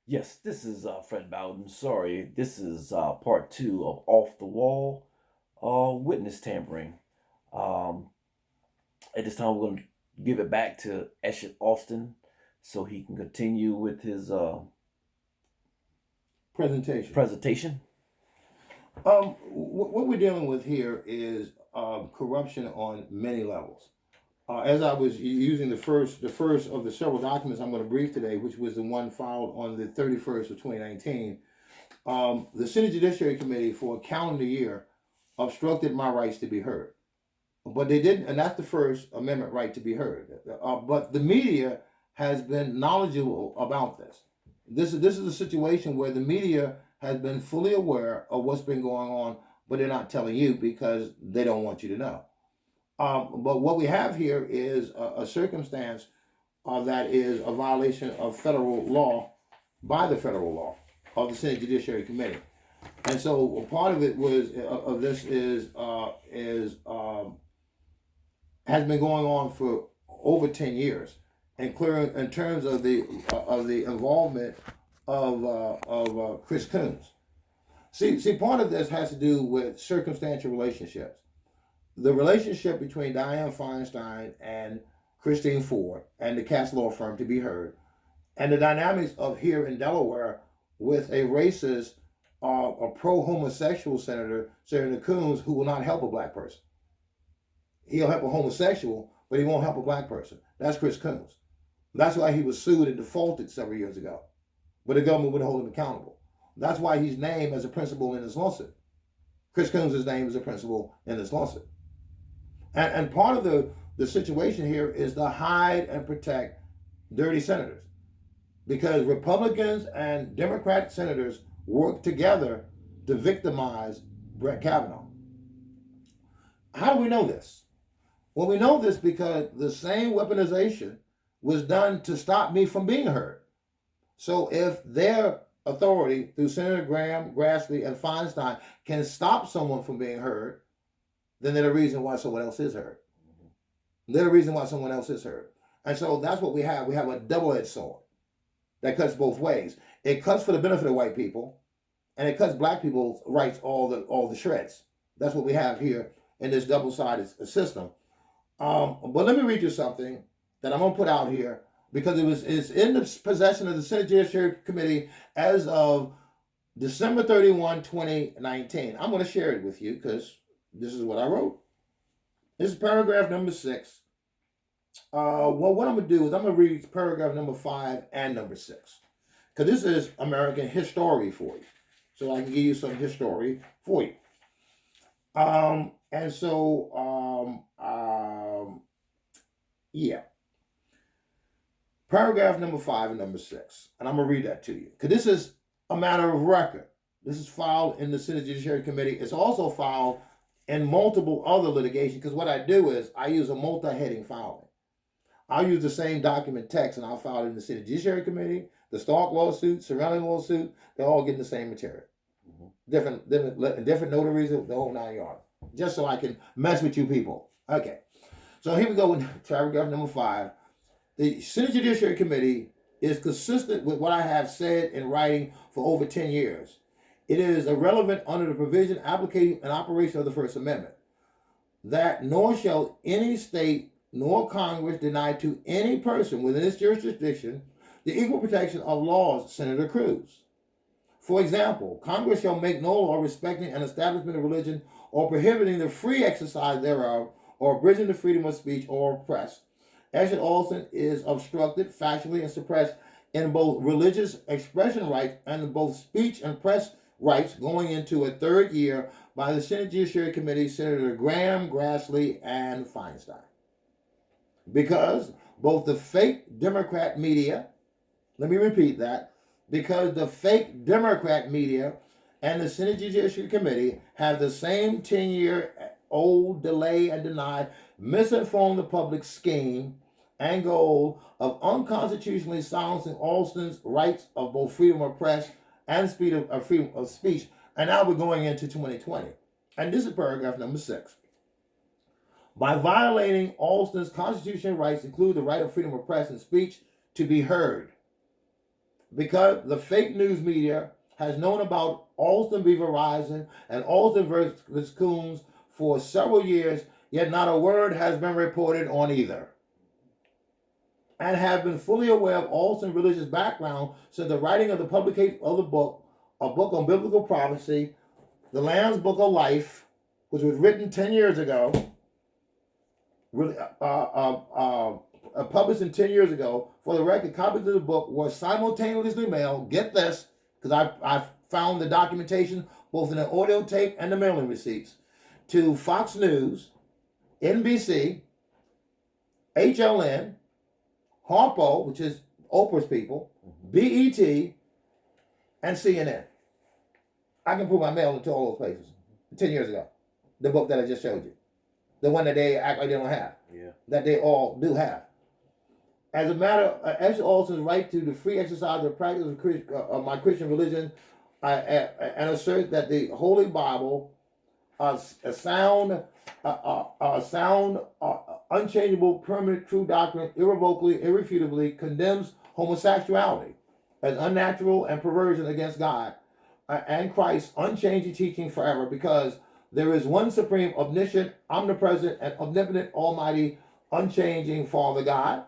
Yes, this is Fred Bowden. Sorry, this is part two of Off the Wall witness tampering. Um, at this time, we're going to give it back to Eshet Austin so he can continue with his Presentation. presentation. What we're dealing with here is corruption on many levels. As I was using the first of the several documents I'm going to brief today, which was the one filed on the 31st of 2019, the Senate Judiciary Committee for a calendar year obstructed my rights to be heard. But they didn't, and that's the First Amendment right to be heard. But the media has been knowledgeable about this. This is a situation where the media has been fully aware of what's been going on, but they're not telling you because they don't want you to know. But what we have here is a circumstance that is a violation of federal law by the federal law of the Senate Judiciary Committee. And so part of it was of this is has been going on for over 10 years, and clear in terms of the involvement of Chris Coons. See, part of this has to do with circumstantial relationships. The relationship between Dianne Feinstein and Christine Ford and the Cass Law Firm to be heard, and the dynamics of here in Delaware with a racist, a pro-homosexual Senator Coons, who will not help a black person. He'll help a homosexual, but he won't help a black person. That's Chris Coons. That's why he was sued and defaulted several years ago. But the government wouldn't hold him accountable. That's why he's named as a principal in this lawsuit. Chris Coons' name is a principal in this lawsuit. And part of the situation here is to hide and protect dirty senators. Because Republicans and Democratic senators work together to victimize Brett Kavanaugh. How do we know this? Well, we know this because the same weaponization was done to stop me from being heard. So if their authority through Senator Graham, Grassley, and Feinstein can stop someone from being heard, then they're the reason why someone else is heard. They're the reason why someone else is heard. And so that's what we have. We have a double-edged sword that cuts both ways. It cuts for the benefit of white people, and it cuts black people's rights all the shreds. That's what we have here in this double-sided system. But let me read you something that I'm gonna put out here because it's in the possession of the Senate Judiciary Committee as of December 31, 2019. I'm gonna share it with you because this is what I wrote. This is paragraph number 6. Well, what I'm gonna do is I'm gonna read paragraph number 5 and number 6 because this is American history for you, so I can give you some history for you. And so yeah. Paragraph number 5 and number 6. And I'm going to read that to you. Because this is a matter of record. This is filed in the Senate Judiciary Committee. It's also filed in multiple other litigation. Because what I do is I use a multi-heading filing. I'll use the same document text and I'll file it in the Senate Judiciary Committee, the Stark lawsuit, surrounding lawsuit. They're all getting the same material. Different notaries, the whole 9 yards. Just so I can mess with you people. Okay. So here we go with paragraph number 5. The Senate Judiciary Committee is consistent with what I have said in writing for over 10 years. It is irrelevant under the provision, application, and operation of the First Amendment that nor shall any state nor Congress deny to any person within its jurisdiction the equal protection of laws, Senator Cruz. For example, Congress shall make no law respecting an establishment of religion or prohibiting the free exercise thereof or abridging the freedom of speech or press. Eshet Austin is obstructed factually and suppressed in both religious expression rights and in both speech and press rights going into a third year by the Senate Judiciary Committee, Senator Graham, Grassley, and Feinstein. Because both the fake Democrat media, let me repeat that, because the fake Democrat media and the Senate Judiciary Committee have the same 10-year-old delay and deny, misinform the public scheme and goal of unconstitutionally silencing Alston's rights of both freedom of press and freedom of speech. And now we're going into 2020. And this is paragraph number 6. By violating Alston's constitutional rights include the right of freedom of press and speech to be heard. because the fake news media has known about Alston v. Verizon and Alston versus Coons for several years, yet not a word has been reported on either, and have been fully aware of Alston's religious background since the writing of the publication of the book, a book on biblical prophecy, The Lamb's Book of Life, which was written 10 years ago, published in 10 years ago. For the record, copies of the book were simultaneously mailed, get this, because I found the documentation both in the audio tape and the mailing receipts, to Fox News, NBC, HLN, Harpo, which is Oprah's people, BET, and CNN. I can prove I mailed it to all those places 10 years ago. The book that I just showed you. The one that they act like they don't have. Yeah. That they all do have. As a matter of Esther Alston's right to the free exercise of practice of my Christian religion, and assert that the Holy Bible, a sound, unchangeable, permanent, true doctrine, irrevocably, irrefutably condemns homosexuality as unnatural and perversion against God and Christ's unchanging teaching forever, because there is one supreme, omniscient, omnipresent, and omnipotent, almighty, unchanging Father God.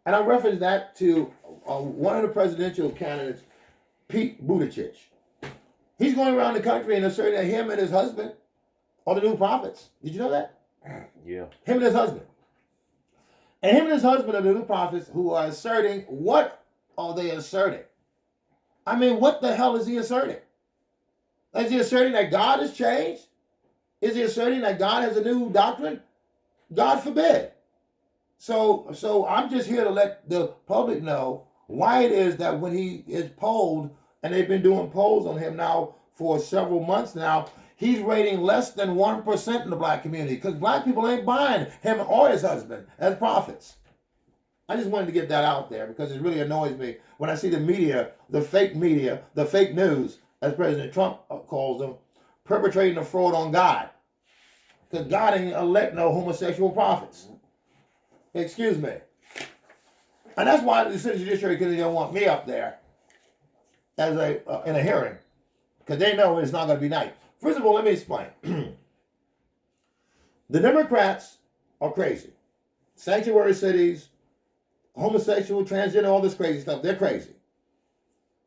And I reference that to one of the presidential candidates, Pete Buttigieg. He's going around the country and asserting that him and his husband are the new prophets. Did you know that? Yeah. Him and his husband. And him and his husband are the new prophets who are asserting, what are they asserting? I mean, what the hell is he asserting? Is he asserting that God has changed? Is he asserting that God has a new doctrine? God forbid. So I'm just here to let the public know why it is that when he is polled, and they've been doing polls on him now for several months now, he's rating less than 1% in the black community, because black people ain't buying him or his husband as prophets. I just wanted to get that out there because it really annoys me when I see the media, the fake news, as President Trump calls them, perpetrating a fraud on God. Because God ain't elect no homosexual prophets. Excuse me. And that's why the Senate Judiciary Committee don't want me up there as in a hearing, because they know it's not going to be nice. First of all, let me explain. The Democrats are crazy. Sanctuary cities, homosexual, transgender, all this crazy stuff, they're crazy.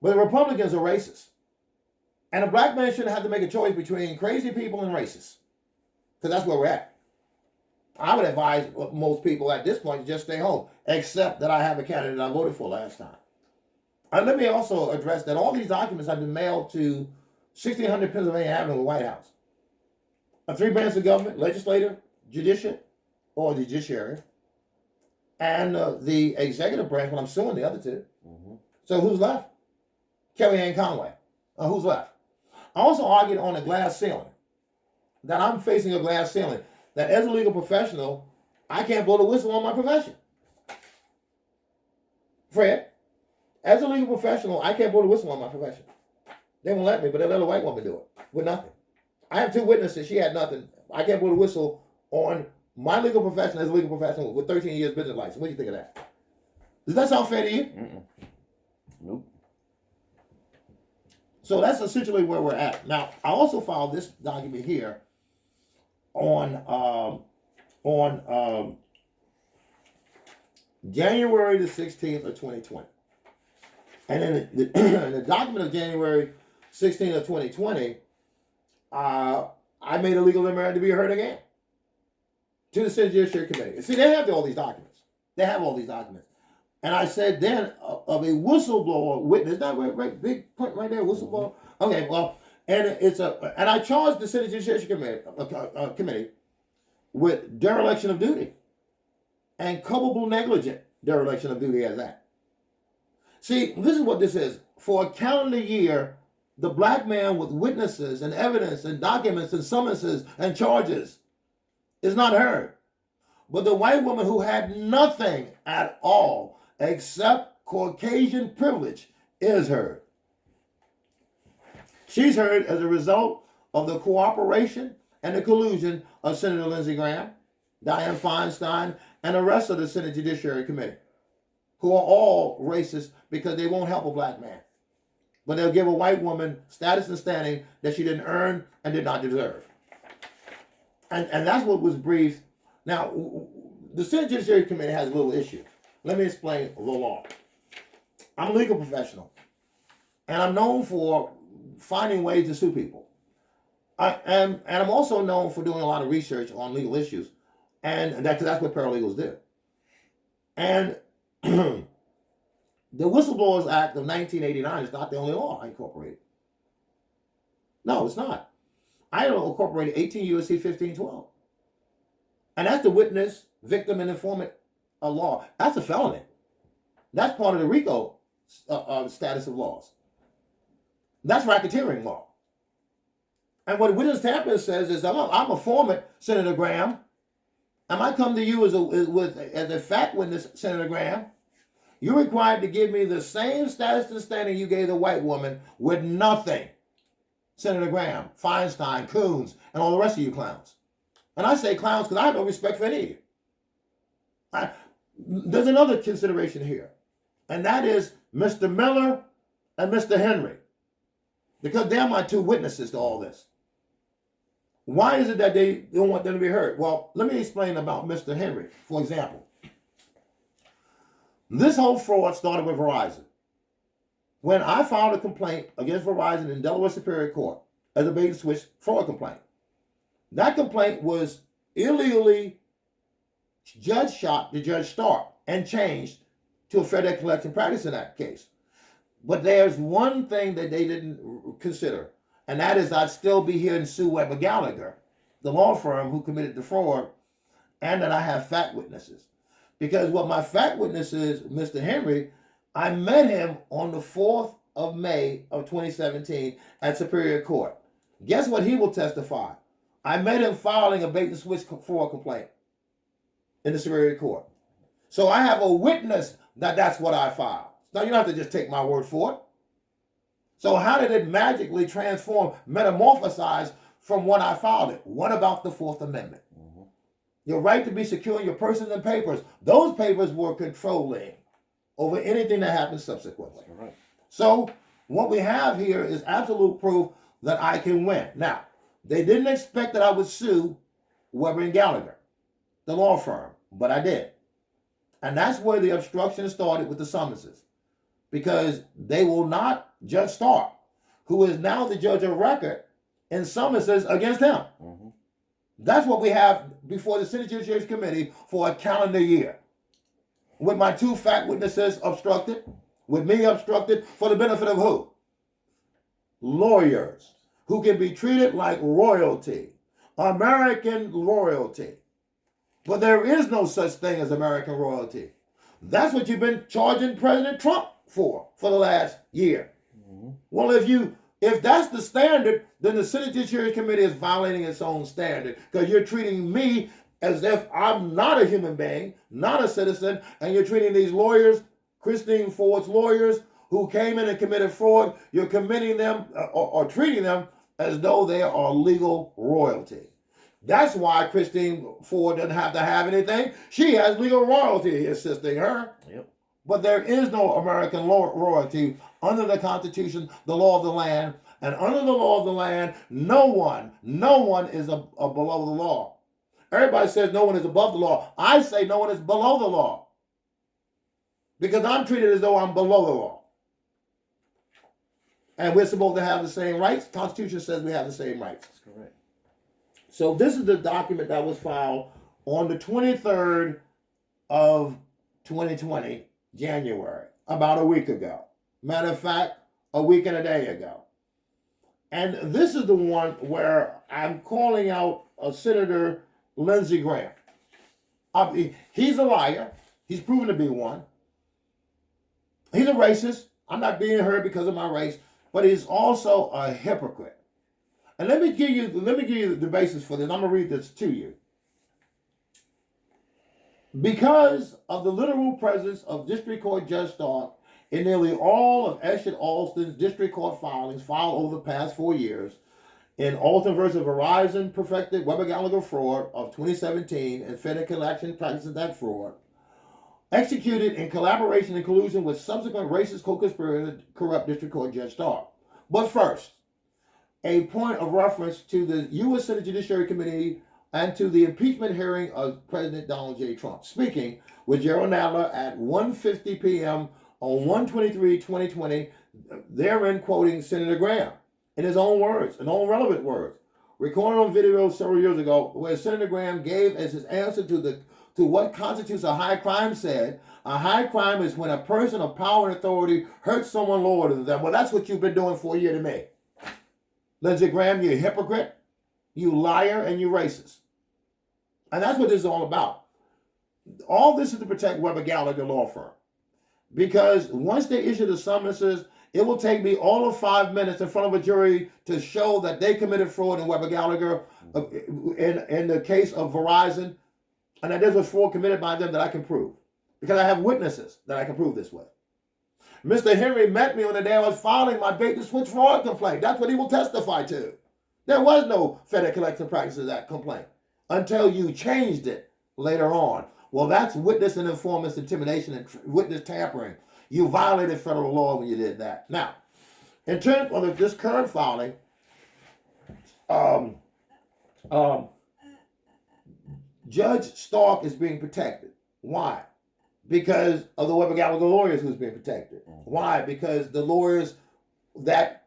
But the Republicans are racist. And a black man shouldn't have to make a choice between crazy people and racists, because that's where we're at. I would advise most people at this point to just stay home, except that I have a candidate I voted for last time. And let me also address that all these documents have been mailed to 1600 Pennsylvania Avenue, the White House. Three branches of government: legislative, judicial, or the judiciary, and the executive branch, when I'm suing the other two. Mm-hmm. So who's left? Kellyanne Conway. Who's left? I also argued on a glass ceiling, that I'm facing a glass ceiling, that as a legal professional, I can't blow the whistle on my profession. Fred, as a legal professional, I can't blow the whistle on my profession. They won't let me, but they let a white woman do it with nothing. I have two witnesses. She had nothing. I can't blow the whistle on my legal profession as a legal professional with 13 years business license. What do you think of that? Does that sound fair to you? Mm-mm. Nope. So that's essentially where we're at. Now, I also filed this document here on January the 16th of 2020. And in the document of January 16th of 2020, I made a legal demand to be heard again to the Senate Judiciary Committee. See, they have all these documents. They have all these documents. And I said then of a whistleblower witness, that right, big point right there, whistleblower. Okay, well, and I charged the Senate Judiciary Committee with dereliction of duty and culpable negligent dereliction of duty as that. See, this is what this is. For a calendar year, the black man with witnesses and evidence and documents and summonses and charges is not heard. But the white woman who had nothing at all except Caucasian privilege is heard. She's heard as a result of the cooperation and the collusion of Senator Lindsey Graham, Dianne Feinstein, and the rest of the Senate Judiciary Committee. who are all racist because they won't help a black man. But they'll give a white woman status and standing that she didn't earn and did not deserve. And that's what was briefed. Now, the Senate Judiciary Committee has a little issue. Let me explain the law. I'm a legal professional, and I'm known for finding ways to sue people. And I'm also known for doing a lot of research on legal issues, and that's what paralegals do. And the Whistleblowers Act of 1989 is not the only law I incorporated. No, it's not. I incorporated 18 U.S.C. 1512. And that's the witness, victim, and informant law. That's a felony. That's part of the RICO status of laws. That's racketeering law. And what witness tampering says is, I'm a informant, Senator Graham, and I come to you as a fact witness, Senator Graham. You're required to give me the same status and standing you gave the white woman with nothing. Senator Graham, Feinstein, Coons, and all the rest of you clowns. And I say clowns because I have no respect for any of you. There's another consideration here, and that is Mr. Miller and Mr. Henry, because they're my two witnesses to all this. Why is it that they don't want them to be heard? Well, let me explain about Mr. Henry, for example. This whole fraud started with Verizon. When I filed a complaint against Verizon in Delaware Superior Court as a bait and switch fraud complaint, that complaint was illegally judge shot to Judge Stark and changed to a Fair Debt Collection Practices Act case. But there's one thing that they didn't consider, and that is I'd still be here and sue Weber Gallagher, the law firm who committed the fraud, and that I have fact witnesses. Because what my fact witness is, Mr. Henry, I met him on the 4th of May of 2017 at Superior Court. Guess what he will testify? I met him filing a bait and switch fraud complaint in the Superior Court. So I have a witness that that's what I filed. Now you don't have to just take my word for it. So how did it magically transform, metamorphosize from when I filed it? What about the Fourth Amendment? Mm-hmm. Your right to be secure in your persons and papers. Those papers were controlling over anything that happened subsequently. That's right. So what we have here is absolute proof that I can win. Now, they didn't expect that I would sue Weber and Gallagher, the law firm, but I did. And that's where the obstruction started with the summonses. Because they will not Judge Stark, who is now the judge of record, in summonses against him. Mm-hmm. That's what we have before the Senate Judiciary Committee for a calendar year. With my two fact witnesses obstructed, with me obstructed, for the benefit of who? Lawyers, who can be treated like royalty, American royalty. But there is no such thing as American royalty. That's what you've been charging President Trump for the last year. Mm-hmm. Well, if that's the standard, then the Senate Judiciary Committee is violating its own standard, because you're treating me as if I'm not a human being, not a citizen, and you're treating these lawyers, Christine Ford's lawyers, who came in and committed fraud, you're committing them or treating them as though they are legal royalty. That's why Christine Ford doesn't have to have anything. She has legal royalty assisting her. Yep. But there is no American royalty under the Constitution, the law of the land. And under the law of the land, no one is below the law. Everybody says no one is above the law. I say no one is below the law. Because I'm treated as though I'm below the law. And we're supposed to have the same rights. The Constitution says we have the same rights. That's correct. So this is the document that was filed on the 23rd of 2020, January, about a week ago. Matter of fact, a week and a day ago. And this is the one where I'm calling out Senator Lindsey Graham. He's a liar. He's proven to be one. He's a racist. I'm not being heard because of my race, but he's also a hypocrite. And let me give you the basis for this. I'm going to read this to you. Because of the literal presence of District Court Judge Stark in nearly all of Eshet Alston's District Court filings filed over the past 4 years, in Alston versus Verizon perfected Weber Gallagher fraud of 2017 and Fair Debt Collection Practices Act fraud, executed in collaboration and collusion with subsequent racist co-conspirator, corrupt District Court Judge Starr. But first, a point of reference to the U.S. Senate Judiciary Committee and to the impeachment hearing of President Donald J. Trump, speaking with Gerald Nadler at 1:50 p.m. on 1/23/2020, therein quoting Senator Graham in his own words, in own relevant words, recorded on video several years ago, where Senator Graham gave as his answer to what constitutes a high crime said, a high crime is when a person of power and authority hurts someone lower than them. Well, that's what you've been doing for a year to me. Lindsey Graham, you're a hypocrite, you liar, and you racist. And that's what this is all about. All this is to protect Weber Gallagher law firm. Because once they issue the summonses, it will take me all of 5 minutes in front of a jury to show that they committed fraud in Weber Gallagher in the case of Verizon, and that this was fraud committed by them that I can prove. Because I have witnesses that I can prove this with. Mr. Henry met me on the day I was filing my bait and switch fraud complaint. That's what he will testify to. There was no Federal Collection Practices Act complaint until you changed it later on. Well, that's witness and informant intimidation and witness tampering. You violated federal law when you did that. Now, in terms of this current filing, Judge Stark is being protected. Why? Because of the Weber Gallagher lawyers who's being protected. Why? Because the lawyers that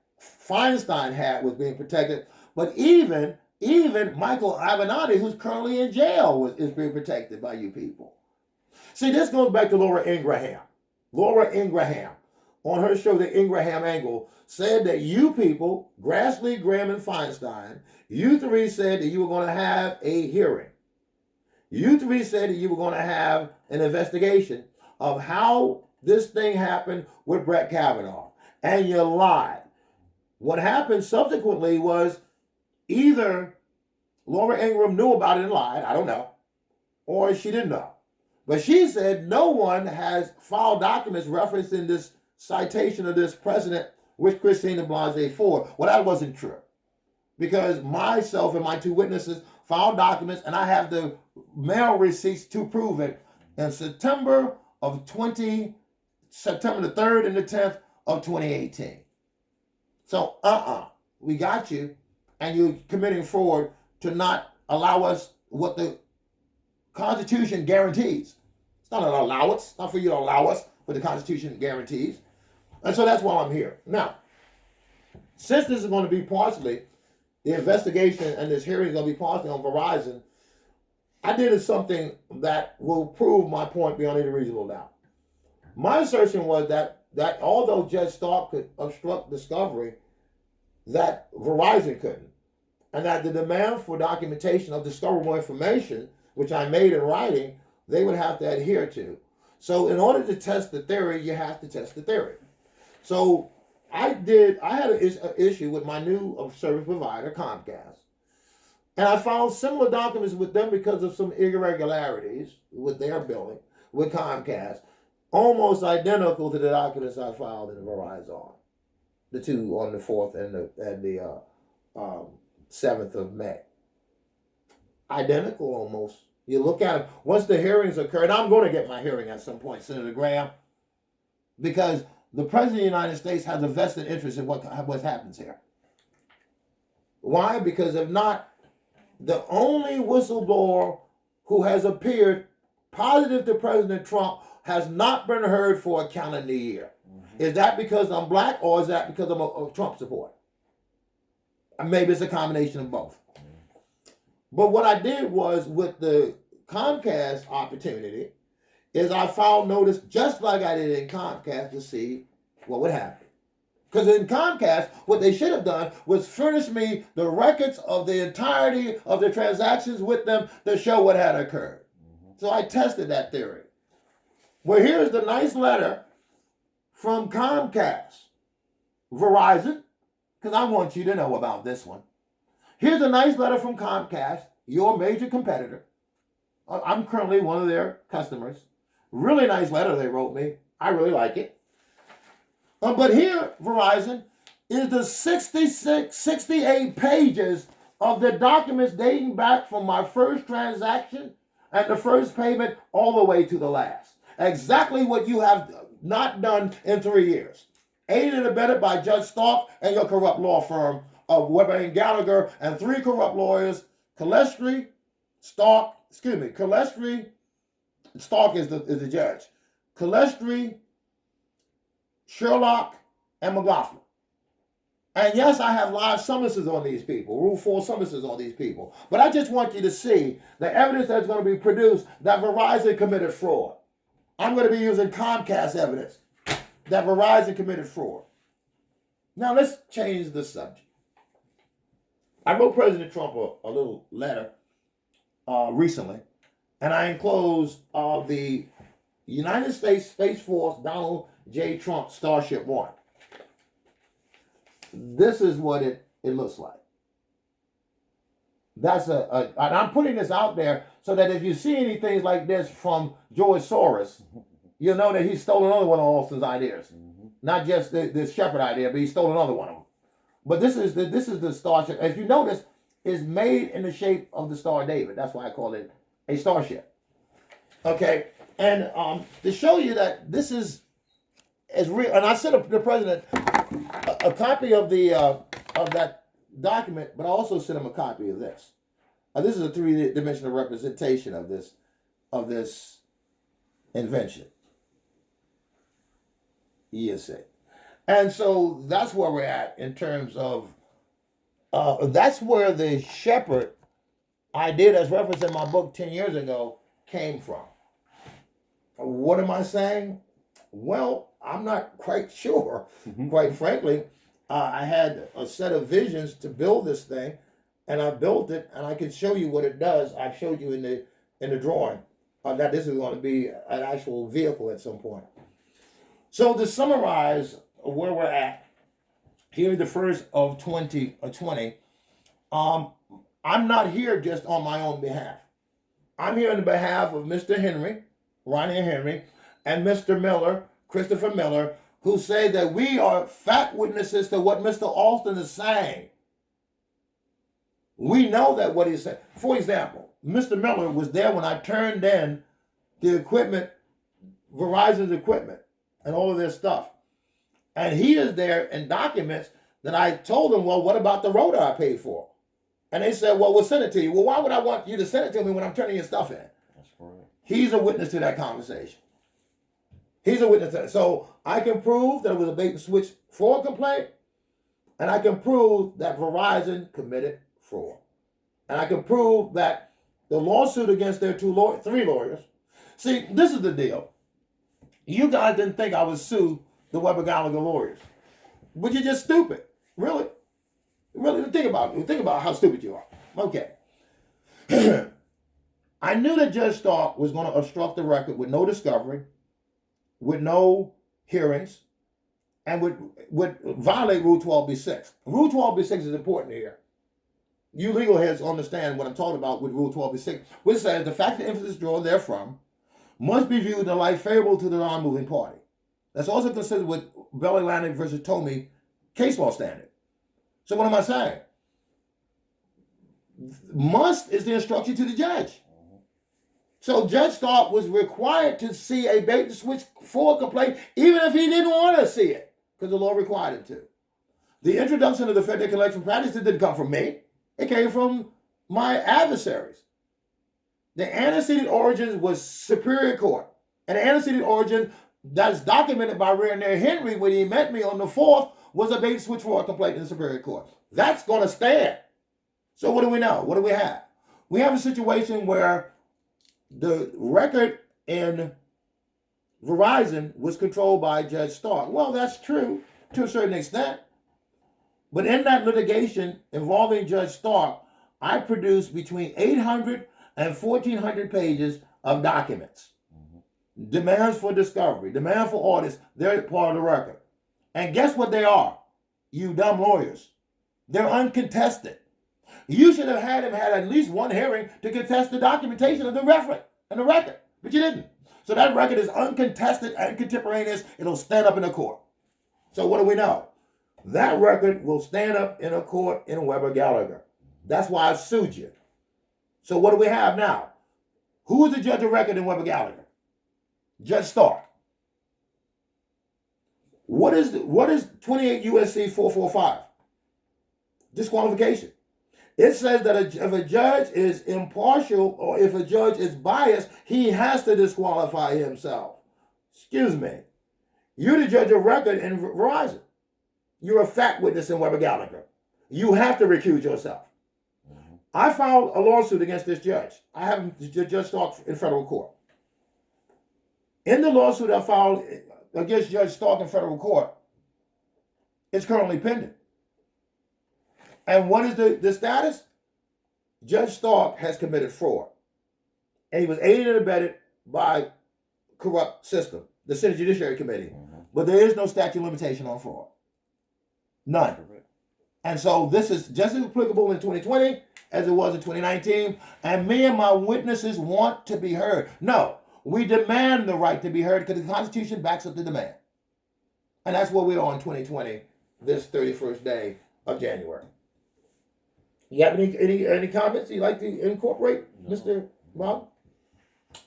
Feinstein had was being protected. But even Michael Avenatti, who's currently in jail, is being protected by you people. See, this goes back to Laura Ingraham. Laura Ingraham, on her show, The Ingraham Angle, said that you people, Grassley, Graham, and Feinstein, you three said that you were going to have a hearing. You three said that you were going to have an investigation of how this thing happened with Brett Kavanaugh. And you lied. What happened subsequently was either Laura Ingraham knew about it and lied, I don't know, or she didn't know. But she said no one has filed documents referencing this citation of this president with Christine Blasey Ford. Well, that wasn't true. Because myself and my two witnesses filed documents, and I have the mail receipts to prove it, in September the 3rd and the 10th of 2018. So, we got you, and you're committing fraud to not allow us what the Constitution guarantees. It's not an allowance, it's not for you to allow us what the Constitution guarantees. And so that's why I'm here. Now, since this is going to be partially, the investigation and this hearing is going to be partially on Verizon, I did something that will prove my point beyond any reasonable doubt. My assertion was that although Judge Stark could obstruct discovery, that Verizon couldn't. And that the demand for documentation of discoverable information, which I made in writing, they would have to adhere to. So in order to test the theory, you have to test the theory. So I had an issue with my new service provider, Comcast. And I found similar documents with them because of some irregularities with their billing with Comcast, almost identical to the documents I filed in Verizon, the two on the 4th and the 7th of May. Identical almost. You look at them, once the hearings occurred, I'm going to get my hearing at some point, Senator Graham, because the President of the United States has a vested interest in what happens here. Why? Because if not, the only whistleblower who has appeared positive to President Trump has not been heard for a calendar year. Mm-hmm. Is that because I'm black, or is that because I'm a Trump supporter? Maybe it's a combination of both. But what I did was, with the Comcast opportunity, is I filed notice just like I did in Comcast to see what would happen. Because in Comcast, what they should have done was furnish me the records of the entirety of the transactions with them to show what had occurred. Mm-hmm. So I tested that theory. Well, here's the nice letter from Comcast. Verizon, because I want you to know about this one. Here's a nice letter from Comcast, your major competitor. I'm currently one of their customers. Really nice letter they wrote me. I really like it. But here, Verizon, is the 68 pages of the documents dating back from my first transaction and the first payment all the way to the last. exactly what you have not done in 3 years. Aided and abetted by Judge Stark and your corrupt law firm of Weber and Gallagher and 3 corrupt lawyers, Calestri, Stark, Stark is the judge, Calestri, Sherlock, and McLaughlin. And yes, I have live summonses on these people, Rule 4 summonses on these people. But I just want you to see the evidence that's going to be produced that Verizon committed fraud. I'm going to be using Comcast evidence that Verizon committed fraud. Now let's change the subject. I wrote President Trump a little letter recently, and I enclosed the United States Space Force Donald J. Trump Starship 1. This is what it looks like. That's and I'm putting this out there so that if you see anything like this from George Soros, you'll know that he stole another one of Austin's ideas. Not just the Shepherd idea, but he stole another one of them. But this is the starship. As you notice, is made in the shape of the Star of David. That's why I call it a starship. Okay, and to show you that this is real, and I sent the president a copy of that document, but I also sent him a copy of this. This is a 3-dimensional representation of this invention. Yes, and so that's where we're at in terms of that's where the shepherd idea that's referenced in my book 10 years ago came from. What am I saying? Well, I'm not quite sure. Quite frankly, I had a set of visions to build this thing, and I built it, and I can show you what it does. I've showed you in the drawing that this is going to be an actual vehicle at some point. So to summarize where we're at, here the first of 2020, I'm not here just on my own behalf. I'm here on the behalf of Mr. Henry, Ronnie Henry, and Mr. Miller, Christopher Miller, who say that we are fact witnesses to what Mr. Alston is saying. We know that what he's saying. For example, Mr. Miller was there when I turned in the equipment, Verizon's equipment, and all of this stuff. And he is there in documents that I told him, well, what about the rotor I paid for? And they said, well, we'll send it to you. Well, why would I want you to send it to me when I'm turning your stuff in? That's correct. He's a witness to that conversation. He's a witness to that. So I can prove that it was a bait and switch fraud complaint, and I can prove that Verizon committed fraud. And I can prove that the lawsuit against their 3 lawyers. See, this is the deal. You guys didn't think I would sue the Weber Gallagher lawyers, but you're just stupid. Really? Really? Think about it. Think about how stupid you are. Okay. I knew that Judge Stark was going to obstruct the record with no discovery, with no hearings, and would violate Rule 12b-6. Rule 12b-6 is important here. You legal heads understand what I'm talking about with Rule 12b-6, which says the fact and emphasis drawn therefrom must be viewed in a light favorable to the non-moving party. That's also considered with Bell Atlantic versus Tomei case law standard. So what am I saying? Must is the instruction to the judge. So Judge Stark was required to see a bait and switch fraud complaint, even if he didn't want to see it, because the law required him to. The introduction of the Fair Debt Collection Practices didn't come from me. It came from my adversaries. The antecedent origins was Superior Court. And the antecedent origin that's documented by Ronnie Henry when he met me on the 4th was a bait and switch fraud complaint in the Superior Court. That's going to stand. So what do we know? What do we have? We have a situation where the record in Verizon was controlled by Judge Stark. Well, that's true to a certain extent. But in that litigation involving Judge Stark, I produced between 800 and 1,400 pages of documents. Demands for discovery, demand for audits, they're part of the record. And guess what they are? You dumb lawyers. They're uncontested. You should have had him had at least one hearing to contest the documentation of the record, but you didn't. So that record is uncontested and contemporaneous. It'll stand up in a court. So what do we know? That record will stand up in a court in Weber Gallagher. That's why I sued you. So what do we have now? Who is the judge of record in Weber Gallagher? Judge Stark. What is 28 USC 445? Disqualification. It says that if a judge is impartial or if a judge is biased, he has to disqualify himself. Excuse me. You're the judge of record in Verizon. You're a fact witness in Weber Gallagher. You have to recuse yourself. Mm-hmm. I filed a lawsuit against this judge. I have Judge Stark in federal court. In the lawsuit I filed against Judge Stark in federal court, it's currently pending. And what is the status? Judge Stark has committed fraud. And he was aided and abetted by corrupt system, the Senate Judiciary Committee. Mm-hmm. But there is no statute of limitation on fraud. None. And so this is just as applicable in 2020 as it was in 2019. And me and my witnesses want to be heard. No, we demand the right to be heard because the Constitution backs up the demand. And that's where we are in 2020, this 31st day of January. You have any comments you'd like to incorporate, no. Mr. Bob?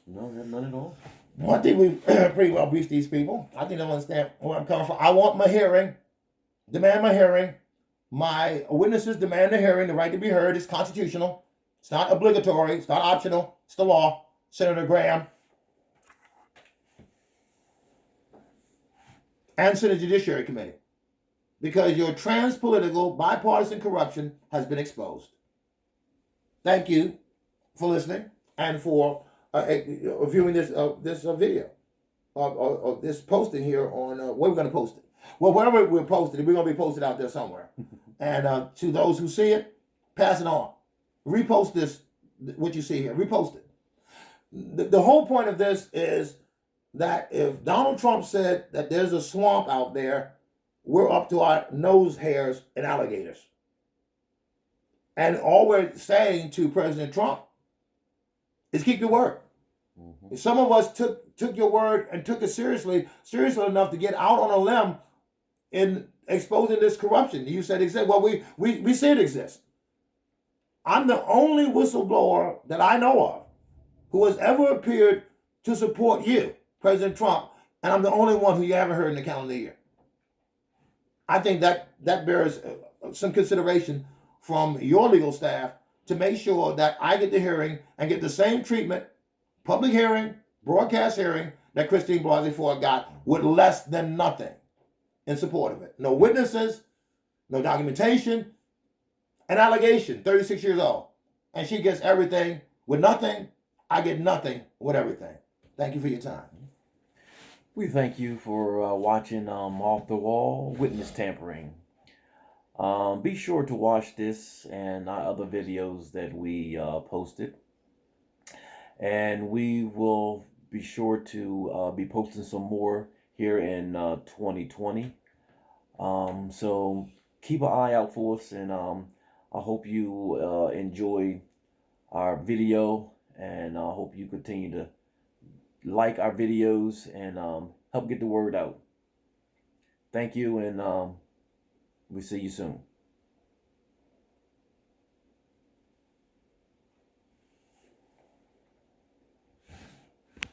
No, none at all. Well, I think we pretty well briefed these people. I think they'll understand where I'm coming from. I want my hearing, demand my hearing. My witnesses demand the hearing. The right to be heard is constitutional. It's not obligatory. It's not optional. It's the law. Senator Graham and Senate Judiciary Committee. Because your transpolitical, bipartisan corruption has been exposed. Thank you for listening and for viewing this video or this posting here on where we're going to post it. Well, wherever we're posted, we're going to be posted out there somewhere. And to those who see it, pass it on. Repost this, what you see here. Repost it. The whole point of this is that if Donald Trump said that there's a swamp out there, we're up to our nose hairs in alligators. And all we're saying to President Trump is keep your word. Mm-hmm. Some of us took your word and took it seriously enough to get out on a limb in exposing this corruption. You said exists. Well, we see it exists. I'm the only whistleblower that I know of who has ever appeared to support you, President Trump, and I'm the only one who you haven't heard in the calendar year. I think that bears some consideration from your legal staff to make sure that I get the hearing and get the same treatment, public hearing, broadcast hearing, that Christine Blasey Ford got with less than nothing in support of it. No witnesses, no documentation, an allegation, 36 years old. And she gets everything with nothing. I get nothing with everything. Thank you for your time. We thank you for watching Off the Wall Witness Tampering. Be sure to watch this and our other videos that we posted. And we will be sure to be posting some more here in 2020. So keep an eye out for us, and I hope you enjoy our video, and I hope you continue to like our videos and help get the word out. Thank you, and we'll see you soon.